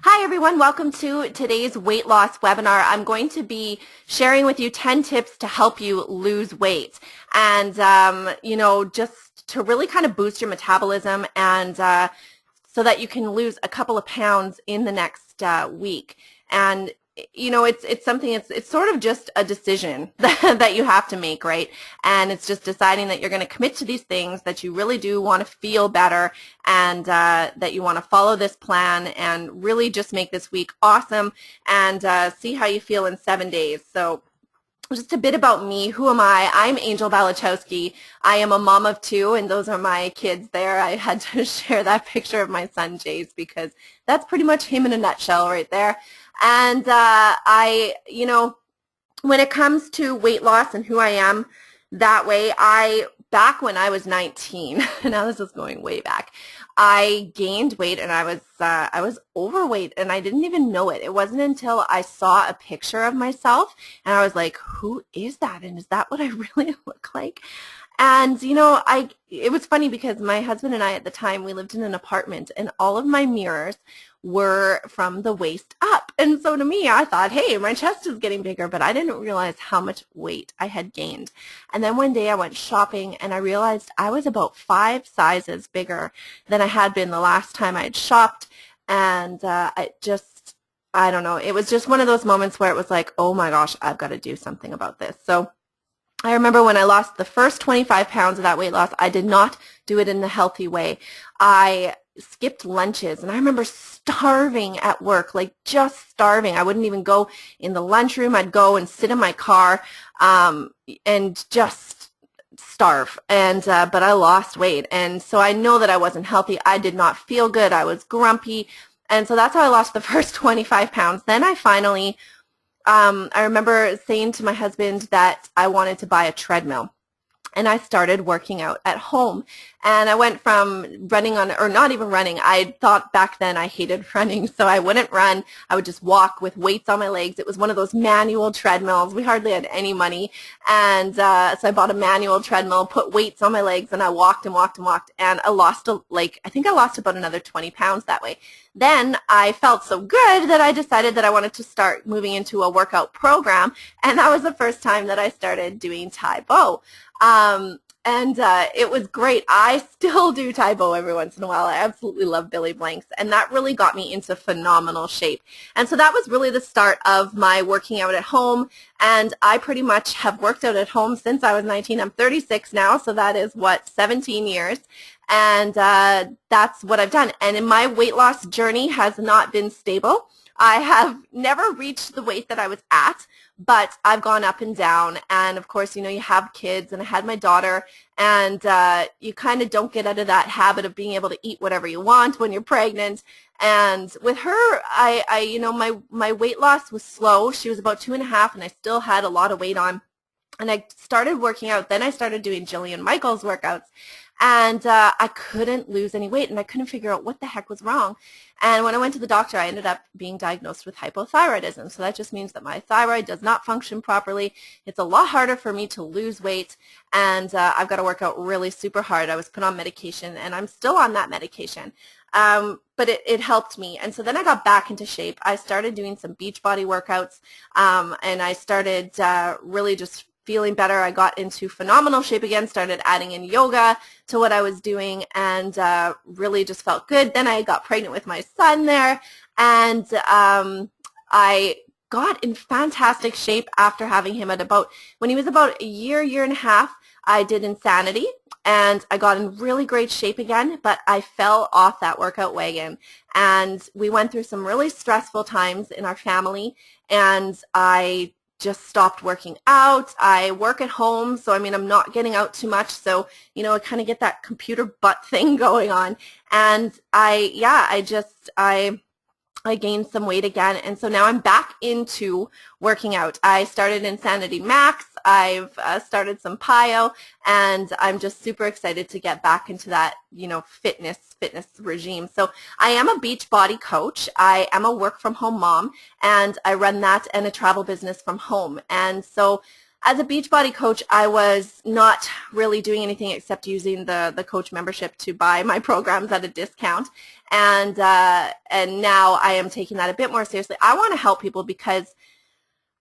Hi everyone, welcome to today's weight loss webinar. I'm going to be sharing with you 10 tips to help you lose weight and, just to really kind of boost your metabolism and so that you can lose a couple of pounds in the next week. And it's something, it's sort of just a decision that you have to make, right? And it's just deciding that you're going to commit to these things, that you really do want to feel better, and that you want to follow this plan and really just make this week awesome and see how you feel in 7 days. So just a bit about me. Who am I? I'm Angel Balachowski. I am a mom of two, and those are my kids there. I had to share that picture of my son, Jace, because that's pretty much him in a nutshell right there. And when it comes to weight loss and who I am that way, back when I was 19, now this is going way back, I gained weight and I was overweight and I didn't even know it. It wasn't until I saw a picture of myself and I was like, who is that? And is that what I really look like? And, it was funny because my husband and I at the time, we lived in an apartment and all of my mirrors were from the waist up. And so to me, I thought, hey, my chest is getting bigger, but I didn't realize how much weight I had gained. And then one day I went shopping and I realized I was about 5 sizes bigger than I had been the last time I had shopped. And I don't know, it was just one of those moments where it was like, oh my gosh, I've got to do something about this. So I remember when I lost the first 25 pounds of that weight loss, I did not do it in the healthy way. I skipped lunches, and I remember starving at work, like just starving. I wouldn't even go in the lunchroom. I'd go and sit in my car and just starve. And but I lost weight, and so I know that I wasn't healthy. I did not feel good. I was grumpy, and so that's how I lost the first 25 pounds. Then I finally I remember saying to my husband that I wanted to buy a treadmill, and I started working out at home. And I went from running or not even running. I thought back then I hated running, so I wouldn't run. I would just walk with weights on my legs. It was one of those manual treadmills. We hardly had any money. And so I bought a manual treadmill, put weights on my legs, and I walked and walked and walked. And I lost, I think I lost about another 20 pounds that way. Then I felt so good that I decided that I wanted to start moving into a workout program. And that was the first time that I started doing Tae Bo. It was great. I still do Tae Bo every once in a while. I absolutely love Billy Blanks, and that really got me into phenomenal shape. And so that was really the start of my working out at home, and I pretty much have worked out at home since I was 19. I'm 36 now, so that is, 17 years. And that's what I've done. And in my weight loss journey has not been stable. I have never reached the weight that I was at, but I've gone up and down. And of course, you have kids, and I had my daughter, and you kind of don't get out of that habit of being able to eat whatever you want when you're pregnant. And with her, my weight loss was slow. She was about 2.5, and I still had a lot of weight on. And I started working out. Then I started doing Jillian Michaels workouts. And I couldn't lose any weight, and I couldn't figure out what the heck was wrong. And when I went to the doctor, I ended up being diagnosed with hypothyroidism. So that just means that my thyroid does not function properly. It's a lot harder for me to lose weight, and I've got to work out really super hard. I was put on medication, and I'm still on that medication. But it helped me. And so then I got back into shape. I started doing some Beachbody workouts, and I started really just feeling better. I got into phenomenal shape again, started adding in yoga to what I was doing, and really just felt good. Then I got pregnant with my son there, and I got in fantastic shape after having him when he was about a year and a half. I did Insanity, and I got in really great shape again, but I fell off that workout wagon, and we went through some really stressful times in our family, and I just stopped working out. I work at home, so I'm not getting out too much, so I kind of get that computer butt thing going on, and I gained some weight again, and so now I'm back into working out. I started Insanity Max, I've started some PiYo, and I'm just super excited to get back into that, fitness regime. So I am a Beachbody coach. I am a work from home mom, and I run that and a travel business from home. And so as a Beachbody coach, I was not really doing anything except using the coach membership to buy my programs at a discount. And now I am taking that a bit more seriously. I want to help people because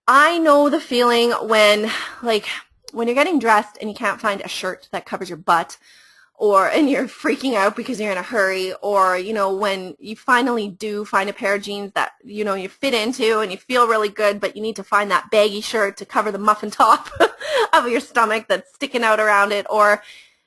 I know the feeling when, like, when you're getting dressed and you can't find a shirt that covers your butt, and you're freaking out because you're in a hurry, or, you know, when you finally do find a pair of jeans that, you know, you fit into and you feel really good, but you need to find that baggy shirt to cover the muffin top of your stomach that's sticking out around it. Or,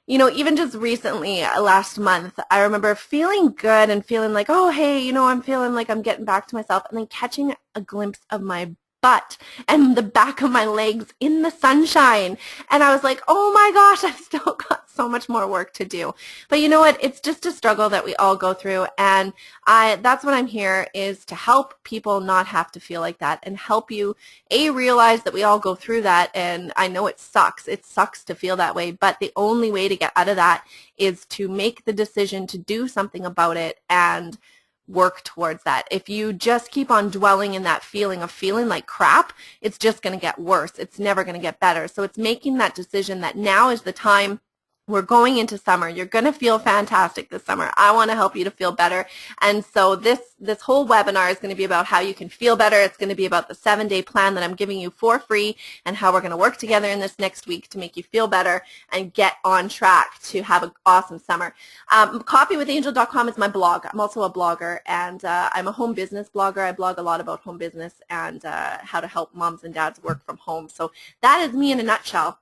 you know, even just recently, last month, I remember feeling good and feeling like, oh, hey, you know, I'm feeling like I'm getting back to myself, and then catching a glimpse of my butt and the back of my legs in the sunshine. And I was like, oh my gosh, I've still got so much more work to do. But you know what? It's just a struggle that we all go through. And that's what I'm here, is to help people not have to feel like that, and help you, realize that we all go through that. And I know it sucks. It sucks to feel that way. But the only way to get out of that is to make the decision to do something about it and work towards that. If you just keep on dwelling in that feeling of feeling like crap, it's just going to get worse. It's never going to get better. So it's making that decision that now is the time. We're going into summer. You're going to feel fantastic this summer. I want to help you to feel better. And so this whole webinar is going to be about how you can feel better. It's going to be about the 7-day plan that I'm giving you for free, and how we're going to work together in this next week to make you feel better and get on track to have an awesome summer. Coffeewithangel.com is my blog. I'm also a blogger, and I'm a home business blogger. I blog a lot about home business and how to help moms and dads work from home. So that is me in a nutshell.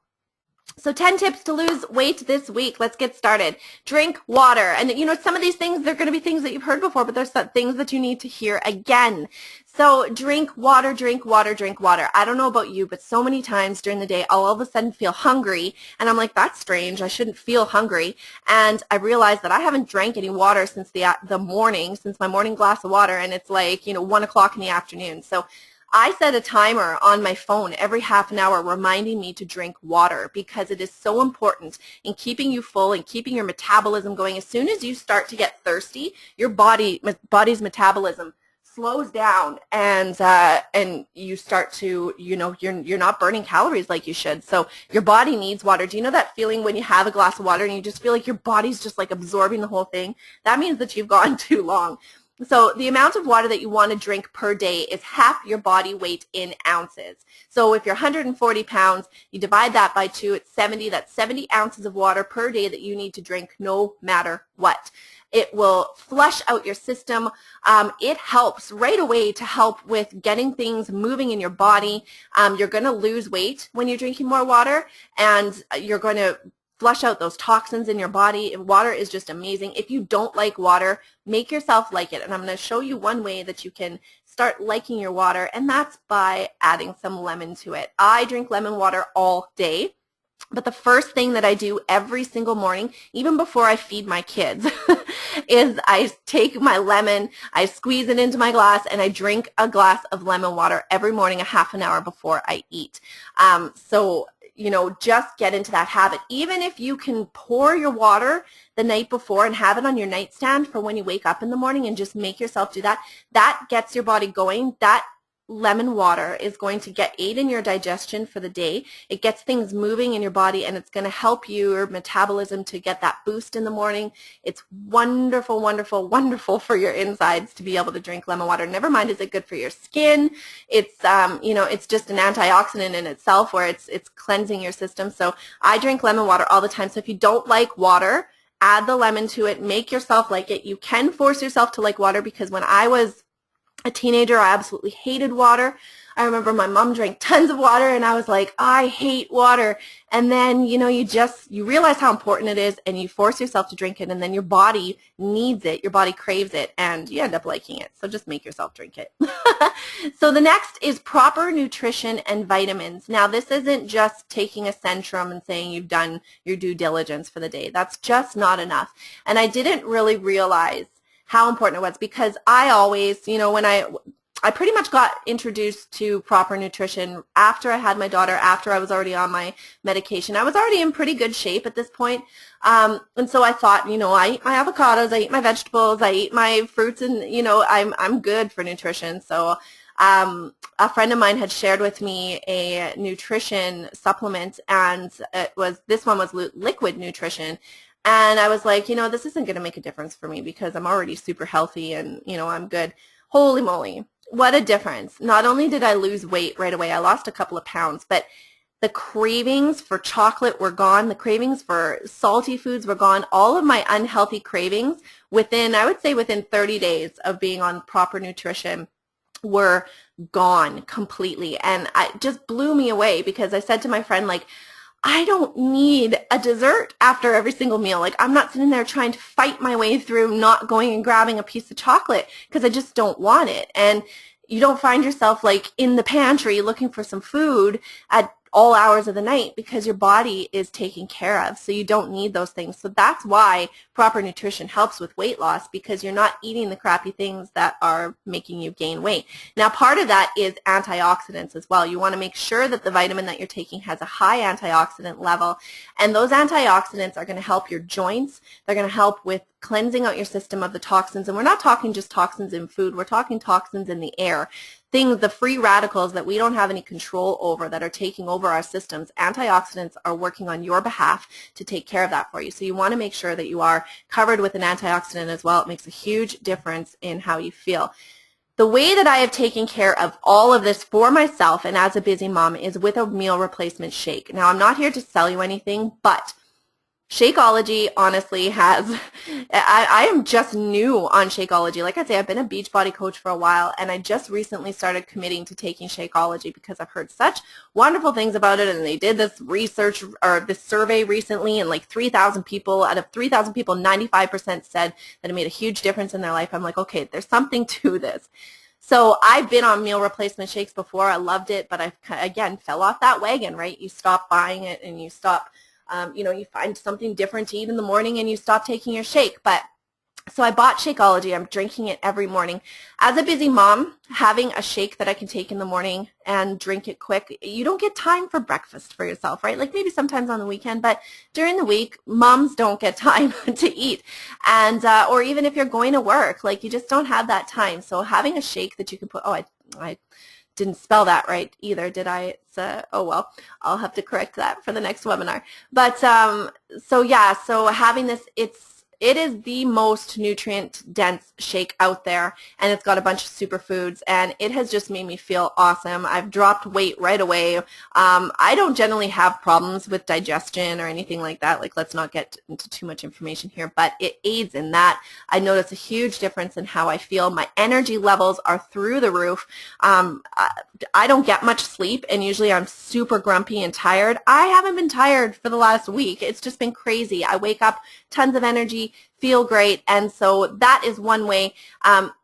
So 10 tips to lose weight this week. Let's get started. Drink water. And you know, some of these things, they're going to be things that you've heard before, but there's some things that you need to hear again. So drink water, drink water, drink water. I don't know about you, but so many times during the day, I'll all of a sudden feel hungry, and I'm like, that's strange. I shouldn't feel hungry. And I realized that I haven't drank any water since the morning, since my morning glass of water, and it's like, you know, 1 o'clock in the afternoon. So I set a timer on my phone every half an hour reminding me to drink water, because it is so important in keeping you full and keeping your metabolism going. As soon as you start to get thirsty, your body's metabolism slows down, and you start to, you know, you're not burning calories like you should. So your body needs water. Do you know that feeling when you have a glass of water and you just feel like your body's just like absorbing the whole thing? That means that you've gone too long. So the amount of water that you want to drink per day is half your body weight in ounces. So if you're 140 pounds, you divide that by 2, it's 70. That's 70 ounces of water per day that you need to drink no matter what. It will flush out your system. It helps right away to help with getting things moving in your body. You're going to lose weight when you're drinking more water, and you're going to flush out those toxins in your body. Water is just amazing. If you don't like water, make yourself like it. And I'm going to show you one way that you can start liking your water, and that's by adding some lemon to it. I drink lemon water all day. But the first thing that I do every single morning, even before I feed my kids, is I take my lemon, I squeeze it into my glass, and I drink a glass of lemon water every morning a half an hour before I eat. So, you know, just get into that habit. Even if you can pour your water the night before and have it on your nightstand for when you wake up in the morning, and just make yourself do that, that gets your body going. That lemon water is going to aid in your digestion for the day. It gets things moving in your body, and it's going to help your metabolism to get that boost in the morning. It's wonderful, wonderful, wonderful for your insides to be able to drink lemon water. Never mind is it good for your skin. It's you know, it's just an antioxidant in itself, where it's cleansing your system. So I drink lemon water all the time. So if you don't like water, add the lemon to it. Make yourself like it. You can force yourself to like water, because when I was a teenager, I absolutely hated water. I remember my mom drank tons of water, and I was like, I hate water. And then, you know, you realize how important it is, and you force yourself to drink it, and then your body needs it, your body craves it, and you end up liking it. So just make yourself drink it. So the next is proper nutrition and vitamins. Now, this isn't just taking a Centrum and saying you've done your due diligence for the day. That's just not enough. And I didn't really realize how important it was, because I always, you know, when I pretty much got introduced to proper nutrition after I had my daughter, after I was already on my medication. I was already in pretty good shape at this point. And so I thought, you know, I eat my avocados, I eat my vegetables, I eat my fruits, and, you know, I'm good for nutrition. So a friend of mine had shared with me a nutrition supplement, and this one was liquid nutrition. And I was like, this isn't going to make a difference for me because I'm already super healthy and, I'm good. Holy moly, what a difference. Not only did I lose weight right away, I lost a couple of pounds, but the cravings for chocolate were gone. The cravings for salty foods were gone. All of my unhealthy cravings I would say within 30 days of being on proper nutrition were gone completely. And it just blew me away because I said to my friend, like, I don't need a dessert after every single meal. Like, I'm not sitting there trying to fight my way through not going and grabbing a piece of chocolate because I just don't want it. And you don't find yourself like in the pantry looking for some food at all hours of the night because your body is taken care of, so you don't need those things. So that's why proper nutrition helps with weight loss, because you're not eating the crappy things that are making you gain weight. Now, part of that is antioxidants as well. You want to make sure that the vitamin that you're taking has a high antioxidant level, and those antioxidants are going to help your joints. They're going to help with cleansing out your system of the toxins, and we're not talking just toxins in food. We're talking toxins in the air. The free radicals that we don't have any control over that are taking over our systems. Antioxidants are working on your behalf to take care of that for you. So you want to make sure that you are covered with an antioxidant as well. It makes a huge difference in how you feel. The way that I have taken care of all of this for myself and as a busy mom is with a meal replacement shake. Now, I'm not here to sell you anything, but Shakeology honestly has, I am just new on Shakeology. Like I say, I've been a Beachbody coach for a while, and I just recently started committing to taking Shakeology because I've heard such wonderful things about it, and they did this research or this survey recently, and like 3,000 people, out of 3,000 people, 95% said that it made a huge difference in their life. I'm like, okay, there's something to this. So I've been on meal replacement shakes before. I loved it, but I, again, fell off that wagon, right? You stop buying it and you stop you find something different to eat in the morning and you stop taking your shake. So I bought Shakeology. I'm drinking it every morning. As a busy mom, having a shake that I can take in the morning and drink it quick, you don't get time for breakfast for yourself, right? Like maybe sometimes on the weekend, but during the week, moms don't get time to eat. And or even if you're going to work, like you just don't have that time. So having a shake that you can put, I didn't spell that right either, did I? It's, oh well, I'll have to correct that for the next webinar. But so yeah, so having this, it is the most nutrient-dense shake out there, and it's got a bunch of superfoods, and it has just made me feel awesome. I've dropped weight right away. I don't generally have problems with digestion or anything like that. Like, let's not get into too much information here, but it aids in that. I notice a huge difference in how I feel. My energy levels are through the roof. I don't get much sleep, and usually I'm super grumpy and tired. I haven't been tired for the last week. It's just been crazy. I wake up tons of energy, feel great, and so that is one way.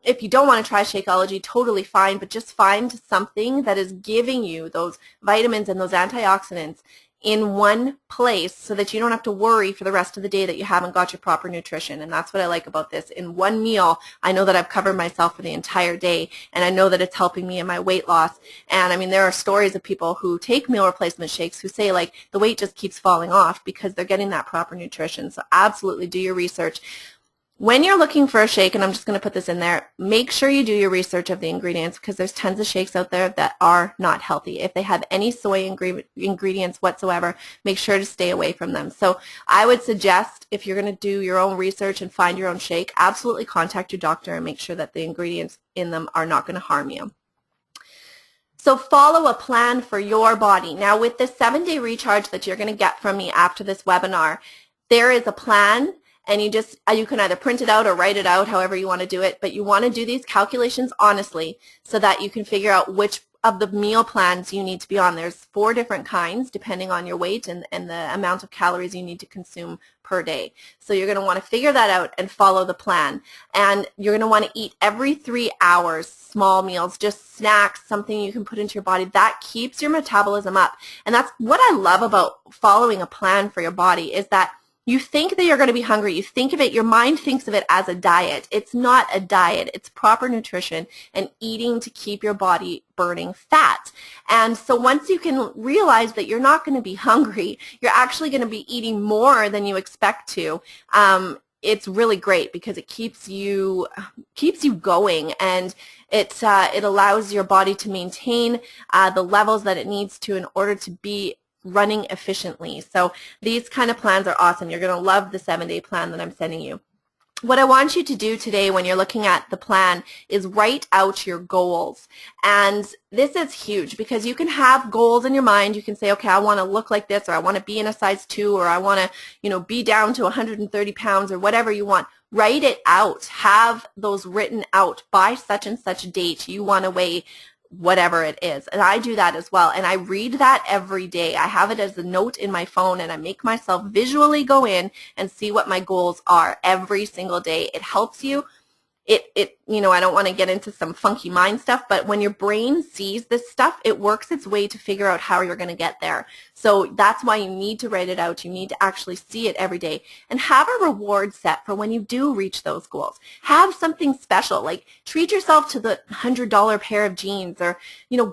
If you don't want to try Shakeology, totally fine, but just find something that is giving you those vitamins and those antioxidants in one place so that you don't have to worry for the rest of the day that you haven't got your proper nutrition. And that's what I like about this. In one meal, I know that I've covered myself for the entire day, and I know that it's helping me in my weight loss. And I mean, there are stories of people who take meal replacement shakes who say like the weight just keeps falling off because they're getting that proper nutrition. So absolutely do your research. When you're looking for a shake, and I'm just going to put this in there, make sure you do your research of the ingredients because there's tons of shakes out there that are not healthy. If they have any soy ingredients whatsoever, make sure to stay away from them. So I would suggest if you're going to do your own research and find your own shake, absolutely contact your doctor and make sure that the ingredients in them are not going to harm you. So follow a plan for your body. Now with this 7-day recharge that you're going to get from me after this webinar, there is a plan. And you can either print it out or write it out, however you want to do it, but you want to do these calculations honestly so that you can figure out which of the meal plans you need to be on. There's 4 different kinds depending on your weight and the amount of calories you need to consume per day. So you're going to want to figure that out and follow the plan. And you're going to want to eat every 3 hours, small meals, just snacks, something you can put into your body. That keeps your metabolism up. And that's what I love about following a plan for your body is that you think that you're going to be hungry. You think of it, your mind thinks of it as a diet. It's not a diet. It's proper nutrition and eating to keep your body burning fat. And so once you can realize that you're not going to be hungry, you're actually going to be eating more than you expect to, it's really great because it keeps you going, and it allows your body to maintain the levels that it needs to in order to be running efficiently. So these kind of plans are awesome. You're going to love the 7-day plan that I'm sending you. What I want you to do today when you're looking at the plan is write out your goals. And this is huge because you can have goals in your mind. You can say, okay, I want to look like this, or I want to be in a size 2, or I want to, be down to 130 pounds, or whatever you want. Write it out. Have those written out by such and such date. You want to weigh whatever it is. And I do that as well. And I read that every day. I have it as a note in my phone, and I make myself visually go in and see what my goals are every single day. It helps you. I don't want to get into some funky mind stuff, but when your brain sees this stuff, it works its way to figure out how you're going to get there. So that's why you need to write it out. You need to actually see it every day, and have a reward set for when you do reach those goals. Have something special, like treat yourself to the $100 pair of jeans, or,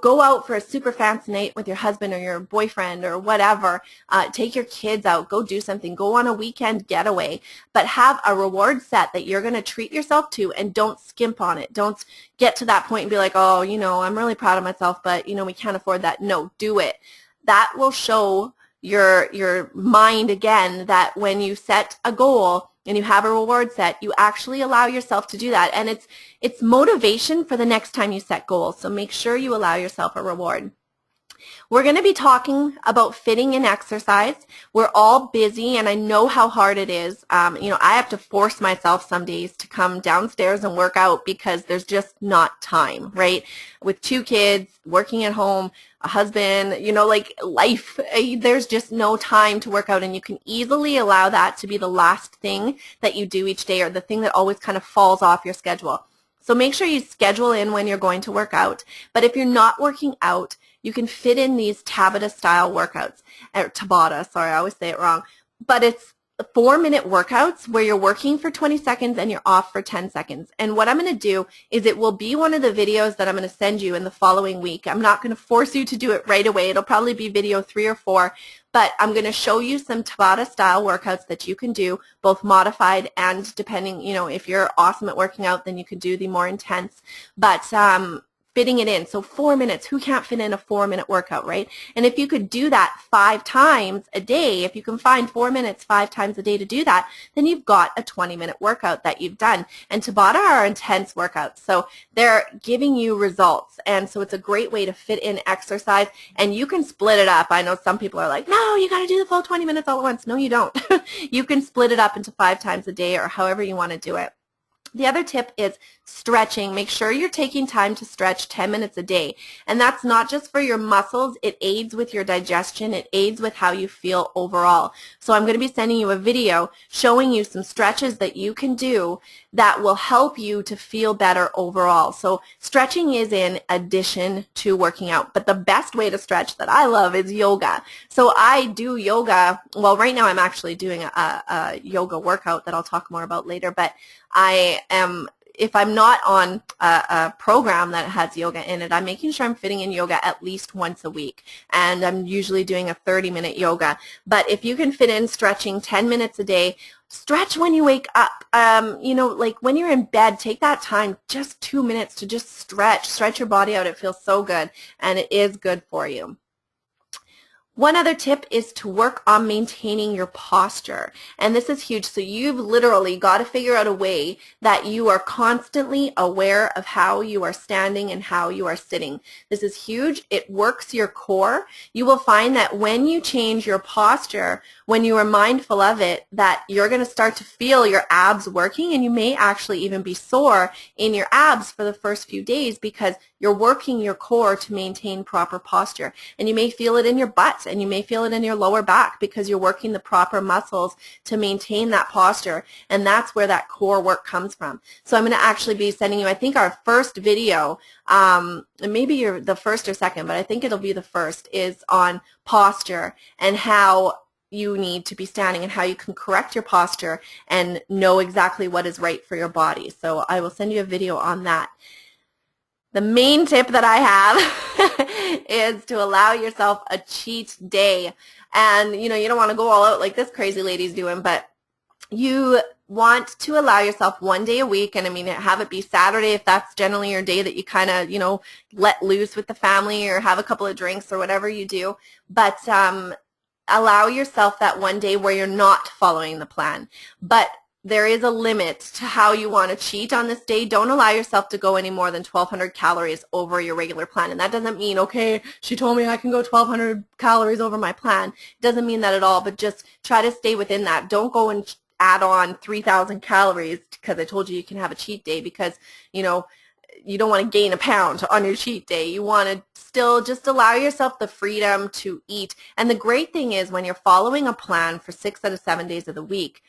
go out for a super fancy night with your husband or your boyfriend or whatever. Take your kids out, go do something, go on a weekend getaway, but have a reward set that you're going to treat yourself to, and don't skimp on it. Don't get to that point and be like, oh, I'm really proud of myself, but, we can't afford that. No, do it. That will show your mind again that when you set a goal and you have a reward set, you actually allow yourself to do that. And it's motivation for the next time you set goals. So make sure you allow yourself a reward. We're going to be talking about fitting in exercise. We're all busy, and I know how hard it is. I have to force myself some days to come downstairs and work out because there's just not time, right? With 2 kids, working at home, a husband, like life, there's just no time to work out, and you can easily allow that to be the last thing that you do each day, or the thing that always kind of falls off your schedule. So make sure you schedule in when you're going to work out. But if you're not working out, you can fit in these Tabata style workouts, or Tabata, sorry, I always say it wrong, but it's 4-minute workouts where you're working for 20 seconds and you're off for 10 seconds. And what I'm going to do is it will be one of the videos that I'm going to send you in the following week. I'm not going to force you to do it right away. It'll probably be video 3 or 4, but I'm going to show you some Tabata style workouts that you can do, both modified and depending, if you're awesome at working out, then you could do the more intense. But fitting it in. So 4 minutes, who can't fit in a 4-minute workout, right? And if you could do that 5 times a day, if you can find 4 minutes 5 times a day to do that, then you've got a 20-minute workout that you've done. And Tabata are intense workouts, so they're giving you results. And so it's a great way to fit in exercise, and you can split it up. I know some people are like, no, you got to do the full 20 minutes all at once. No, you don't. You can split it up into 5 times a day, or however you want to do it. The other tip is stretching. Make sure you're taking time to stretch 10 minutes a day. And that's not just for your muscles. It aids with your digestion. It aids with how you feel overall. So I'm going to be sending you a video showing you some stretches that you can do that will help you to feel better overall. So stretching is in addition to working out. But the best way to stretch that I love is yoga. So I do yoga. Well, right now I'm actually doing a yoga workout that I'll talk more about later. But if I'm not on a program that has yoga in it, I'm making sure I'm fitting in yoga at least once a week. And I'm usually doing a 30-minute yoga. But if you can fit in stretching 10 minutes a day, stretch when you wake up. Like when you're in bed, take that time, just 2 minutes to just stretch your body out. It feels so good, and it is good for you. One other tip is to work on maintaining your posture, and this is huge. So you've literally got to figure out a way that you are constantly aware of how you are standing and how you are sitting. This is huge. It works your core. You will find that when you change your posture, when you are mindful of it, that you're going to start to feel your abs working, and you may actually even be sore in your abs for the first few days because you're working your core to maintain proper posture. And you may feel it in your butt, and you may feel it in your lower back because you're working the proper muscles to maintain that posture, and that's where that core work comes from. So I'm going to actually be sending you, I think, our first video, maybe you're the first or second, but I think it'll be the first, is on posture and how you need to be standing and how you can correct your posture and know exactly what is right for your body. So I will send you a video on that. The main tip that I have is to allow yourself a cheat day. And you don't want to go all out like this crazy lady's doing, but you want to allow yourself one day a week, and I mean, have it be Saturday if that's generally your day that you kind of, let loose with the family or have a couple of drinks or whatever you do. But allow yourself that one day where you're not following the plan. But there is a limit to how you want to cheat on this day. Don't allow yourself to go any more than 1,200 calories over your regular plan. And that doesn't mean, okay, she told me I can go 1,200 calories over my plan. It doesn't mean that at all, but just try to stay within that. Don't go and add on 3,000 calories because I told you can have a cheat day, because, you don't want to gain a pound on your cheat day. You want to still just allow yourself the freedom to eat. And the great thing is, when you're following a plan for 6 out of 7 days of the week,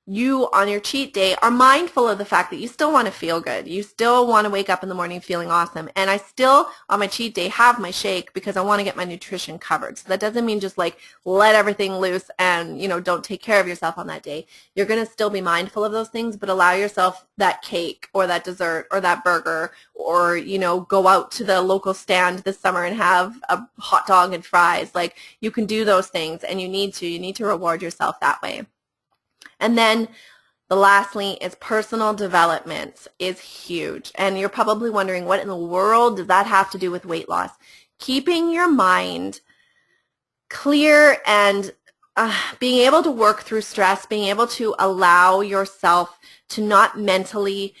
you on your cheat day are mindful of the fact that you still want to feel good. You still want to wake up in the morning feeling awesome. And I still, on my cheat day, have my shake because I want to get my nutrition covered. So that doesn't mean just like let everything loose and, don't take care of yourself on that day. You're going to still be mindful of those things, but allow yourself that cake or that dessert or that burger, or, go out to the local stand this summer and have a hot dog and fries. Like, you can do those things, and you need to reward yourself that way. And then the lastly is personal development is huge. And you're probably wondering, what in the world does that have to do with weight loss? Keeping your mind clear and being able to work through stress, being able to allow yourself to not mentally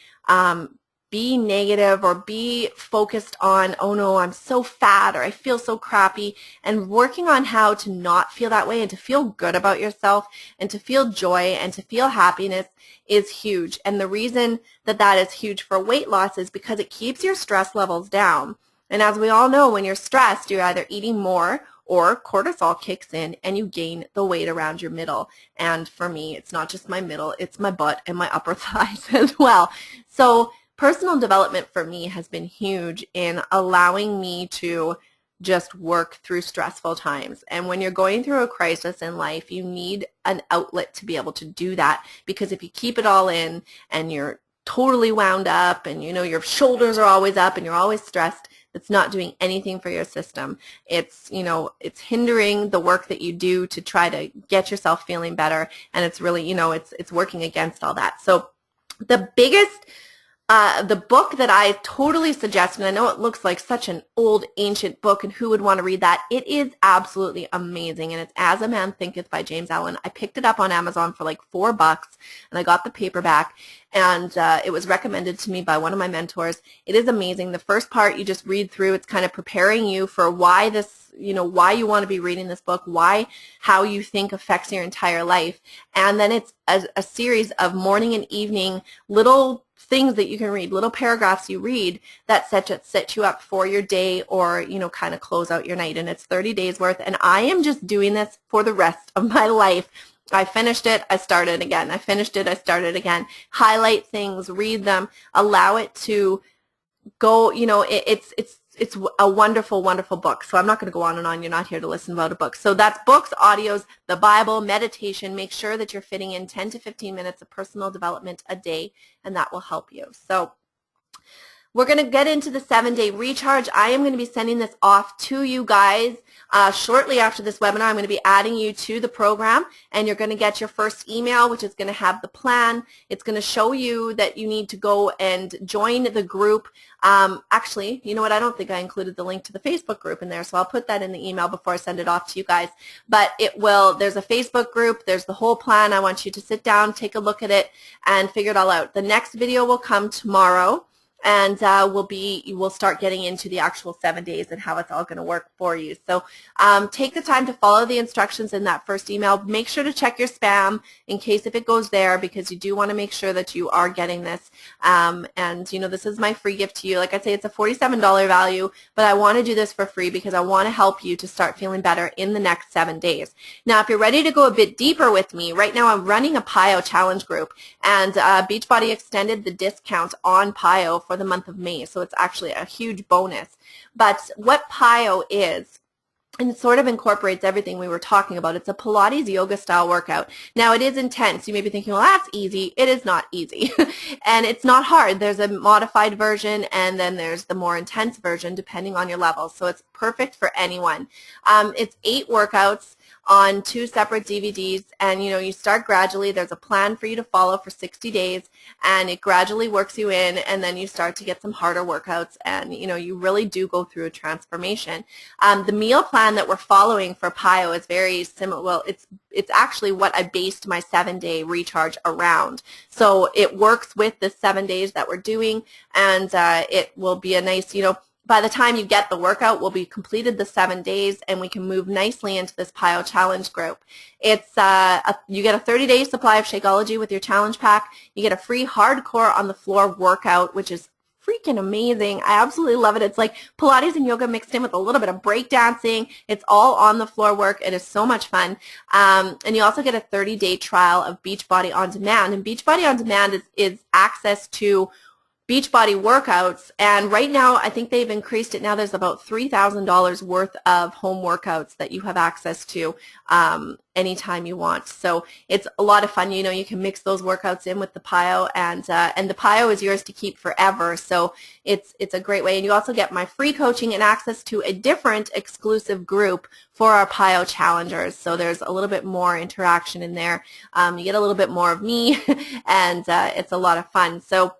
be negative or be focused on, oh no, I'm so fat or I feel so crappy, and working on how to not feel that way and to feel good about yourself and to feel joy and to feel happiness is huge. And the reason that that is huge for weight loss is because it keeps your stress levels down. And as we all know, when you're stressed, you're either eating more or cortisol kicks in and you gain the weight around your middle. And for me, it's not just my middle, it's my butt and my upper thighs as well. So personal development for me has been huge in allowing me to just work through stressful times. And when you're going through a crisis in life, you need an outlet to be able to do that, because if you keep it all in and you're totally wound up and your shoulders are always up and you're always stressed, it's not doing anything for your system. It's, it's hindering the work that you do to try to get yourself feeling better, and it's really, it's working against all that. So the biggest the book that I totally suggest, and I know it looks like such an old, ancient book, and who would want to read that? It is absolutely amazing, and it's As a Man Thinketh by James Allen. I picked it up on Amazon for like $4, and I got the paperback, and it was recommended to me by one of my mentors. It is amazing. The first part you just read through, it's kind of preparing you for why this, why you want to be reading this book, why how you think affects your entire life, and then it's a series of morning and evening little things that you can read, little paragraphs you read that set you up for your day, or, kind of close out your night. And it's 30 days worth. And I am just doing this for the rest of my life. I finished it, I started again. I finished it, I started again. Highlight things, read them, allow it to go, it's a wonderful, wonderful book. So I'm not going to go on and on. You're not here to listen about a book. So that's books, audios, the Bible, meditation. Make sure that you're fitting in 10 to 15 minutes of personal development a day, and that will help you. So we're going to get into the 7-day recharge. I am going to be sending this off to you guys shortly after this webinar. I'm going to be adding you to the program, and you're going to get your first email, which is going to have the plan. It's going to show you that you need to go and join the group. Actually, you know what? I don't think I included the link to the Facebook group in there, so I'll put that in the email before I send it off to you guys. But there's a Facebook group. There's the whole plan. I want you to sit down, take a look at it, and figure it all out. The next video will come tomorrow. And we'll start getting into the actual 7 days and how it's all going to work for you. So take the time to follow the instructions in that first email. Make sure to check your spam in case if it goes there, because you do want to make sure that you are getting this. And this is my free gift to you. Like I say, it's a $47 value, but I want to do this for free because I want to help you to start feeling better in the next 7 days. Now, if you're ready to go a bit deeper with me, right now I'm running a PiYo challenge group, and Beachbody extended the discount on PiYo for the month of May, so it's actually a huge bonus. But what PiYo is, and it sort of incorporates everything we were talking about. It's a Pilates yoga style workout. Now, it is intense. You may be thinking, well, that's easy. It is not easy. And it's not hard. There's a modified version, and then there's the more intense version depending on your level. So it's perfect for anyone. It's 8 workouts on 2 separate DVDs, and you start gradually. There's a plan for you to follow for 60 days, and it gradually works you in, and then you start to get some harder workouts, and you really do go through a transformation. The meal plan that we're following for PiYO is very similar. Well, it's actually what I based my 7-day recharge around. So it works with the 7 days that we're doing, and it will be a nice, by the time you get the workout, we'll be completed the 7 days, and we can move nicely into this PiYO challenge group. It's you get a 30-day supply of Shakeology with your challenge pack. You get a free hardcore on the floor workout, which is freaking amazing. I absolutely love it. It's like Pilates and yoga mixed in with a little bit of break dancing. It's all on the floor work. It is so much fun. And you also get a 30-day trial of Beachbody On Demand. And Beachbody On Demand is access to Beachbody workouts, and right now I think they've increased it. Now there's about $3,000 worth of home workouts that you have access to anytime you want. So it's a lot of fun. You can mix those workouts in with the PiYO, and the PiYO is yours to keep forever. So it's a great way. And you also get my free coaching and access to a different exclusive group for our PiYO challengers. So there's a little bit more interaction in there. You get a little bit more of me, and it's a lot of fun. So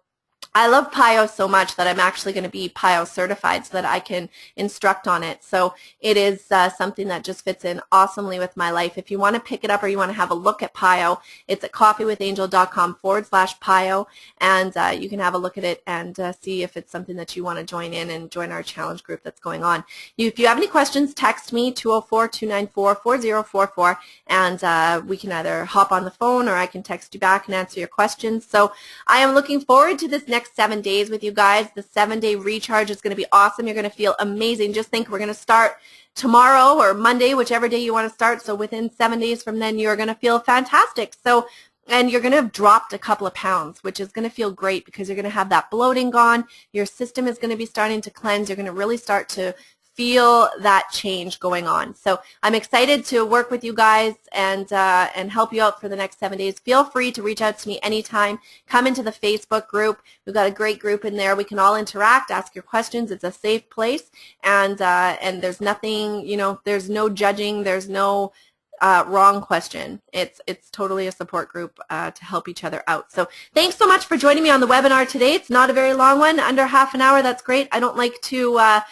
I love PiYO so much that I'm actually going to be PiYO certified so that I can instruct on it. So it is something that just fits in awesomely with my life. If you want to pick it up or you want to have a look at PiYO, it's at coffeewithangel.com/PiYO, and you can have a look at it and see if it's something that you want to join in and join our challenge group that's going on. If you have any questions, text me 204-294-4044, and we can either hop on the phone or I can text you back and answer your questions. So I am looking forward to this next 7 days with you guys. The 7-day recharge is going to be awesome. You're going to feel amazing. Just think, we're going to start tomorrow or Monday, whichever day you want to start. So within 7 days from then, you're going to feel fantastic. So, and you're going to have dropped a couple of pounds, which is going to feel great because you're going to have that bloating gone. Your system is going to be starting to cleanse. You're going to really start to feel that change going on. So I'm excited to work with you guys and help you out for the next 7 days. Feel free to reach out to me anytime. Come into the Facebook group. We've got a great group in there. We can all interact, ask your questions. It's a safe place, and there's nothing, there's no judging. There's no wrong question. It's totally a support group to help each other out. So thanks so much for joining me on the webinar today. It's not a very long one, under half an hour. That's great. I don't like to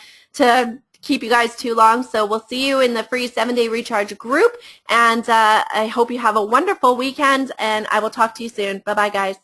keep you guys too long. So we'll see you in the free 7-day recharge group, and I hope you have a wonderful weekend, and I will talk to you soon. Bye-bye, guys.